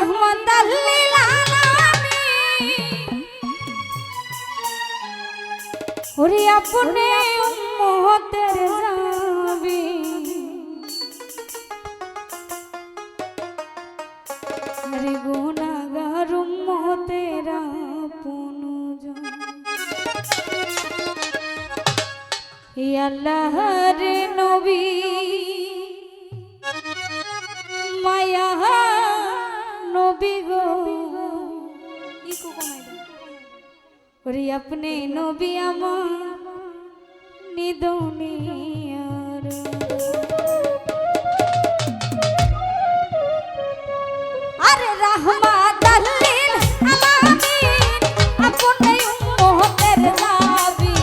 রহমাতাল লিল আলামিন ওরে আপনি উম্মতের যাবি আরে গুনাহগার উম্মতের আপনজন ই আল্লাহর নবী মায়া নবী গো ইকো কমাই দাও ওরে আপনি নবী আমার নিদুনিয়ার আরে রাহমাতাল লিল আলামিন আপনি উম্মতের যাবি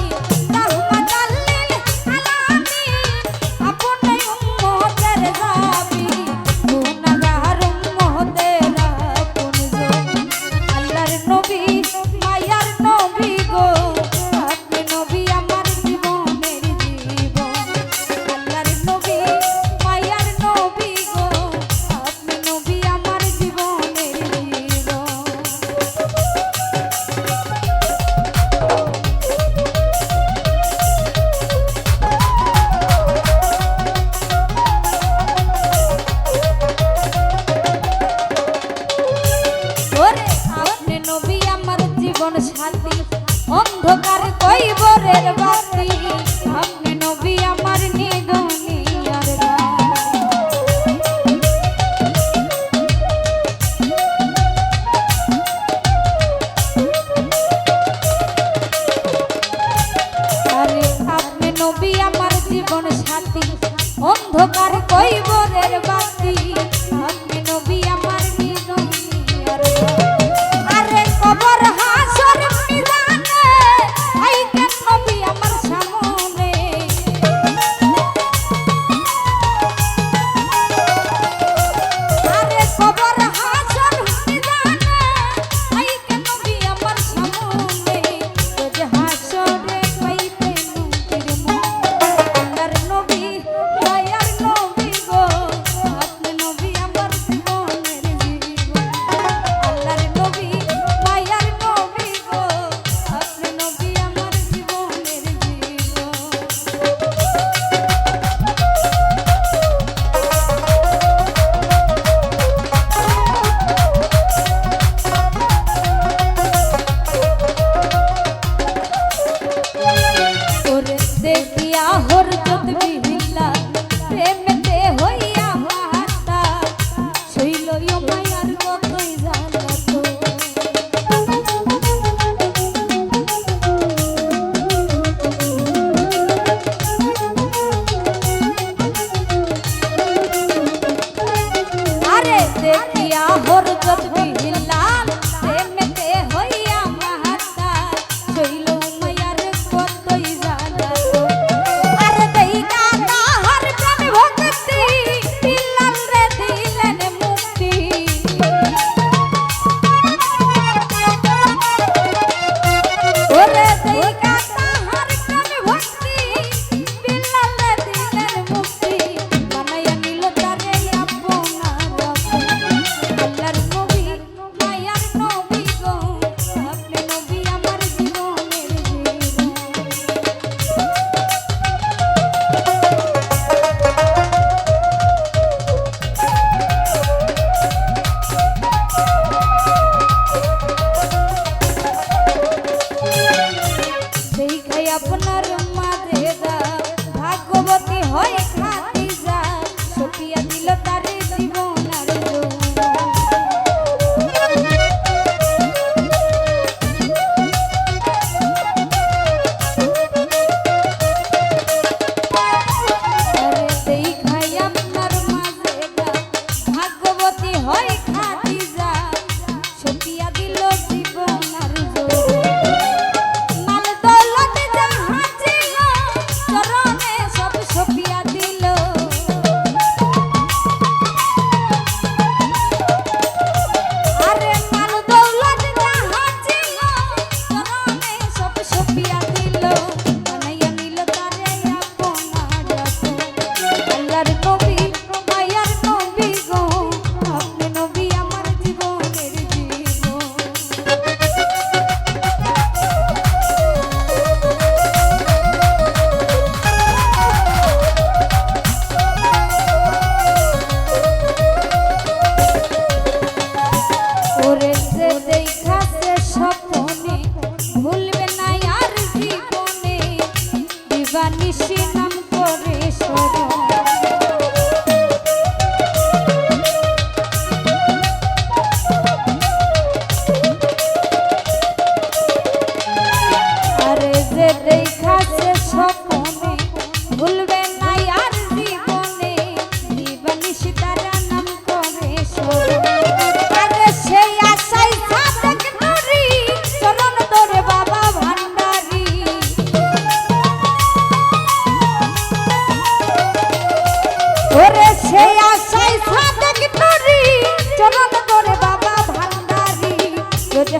রাহমাতাল লিল আলামিন আপনি উম্মতের যাবি গুনাহগার উম্মতের আপনজন আল্লাহর নবী মায়ার নবী গো আপনি নবী আমার জীবনের জীবন আল্লাহর নবী মায়ার নবী গো আপনি নবী আমার জীবনের জীবন ওরে আপনি নবী আমার জীবন সাথী অন্ধকার কইবরের বাতি আপনি নবী আমার নিদুনিয়ার আরে আপনি নবী আমার জীবন সাথী অন্ধকার কইবরের বাতি আপনি নবী আমার নিদুনিয়ার আরে কবর হাসর মিজানে আইতেন নবী আমার সামনে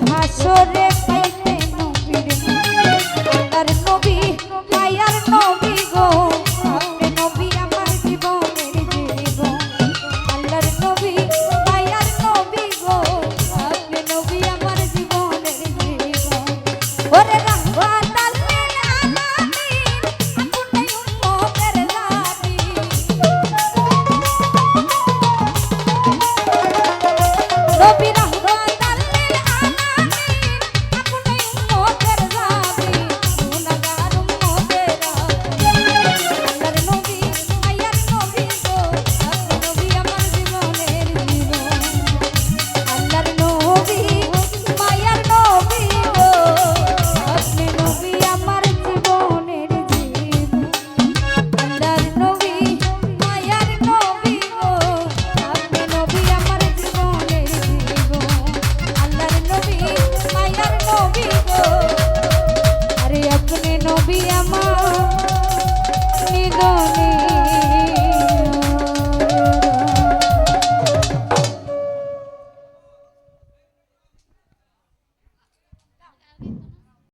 হাসরে পাইতে নবীর আল্লাহর নবী মায়ার নবী গো আপনি নবী আমার জীবনের জীবন আল্লাহর নবী মায়ার নবী গো আপনি নবী আমার জীবনের জীবন ওরে রহমত আল্লিল আলামিন আপনি উম্মতের জাতি নবী রহমত আল্লিল আলামিন আপনি উম্মতের জাতি গুনাহগার উম্মতের আল্লাহর নবী মায়ার নবী গো আপনি নবী আমার জীবনের জীবন আল্লাহর নবী মায়ার নবী গো আপনি নবী আমার জীবনের জীবন আল্লাহর নবী মায়ার নবী গো আপনি নবী আমার জীবনের জীবন আল্লাহর নবী মায়ার নবী গো আরে আপনি নবী আমার নিদনে